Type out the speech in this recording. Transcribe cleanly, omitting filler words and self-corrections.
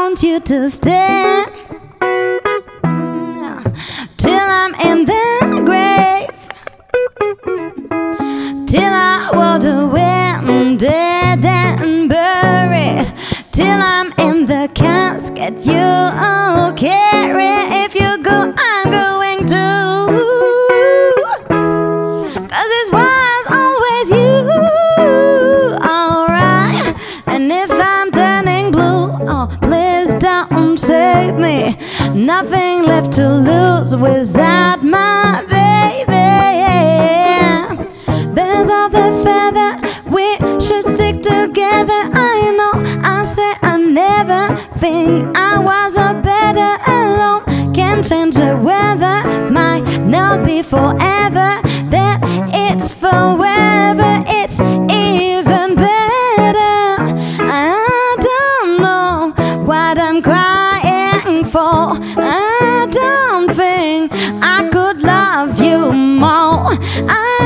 want you to stay till I'm in the grave, till I walk away, I'm dead and buried, till I'm in the casket. You don't care if you go, I'm going to, 'cause it was always you, alright. And if I'm turning blue, oh please don't save me. Nothing left to lose without my baby. There's all the fair that we should stick together. I know I said I never think I was a better alone. Can't change the weather, might not be forever. Then it's forever, it's even better. I don't know what I'm crying for. I don't think I could love you more. I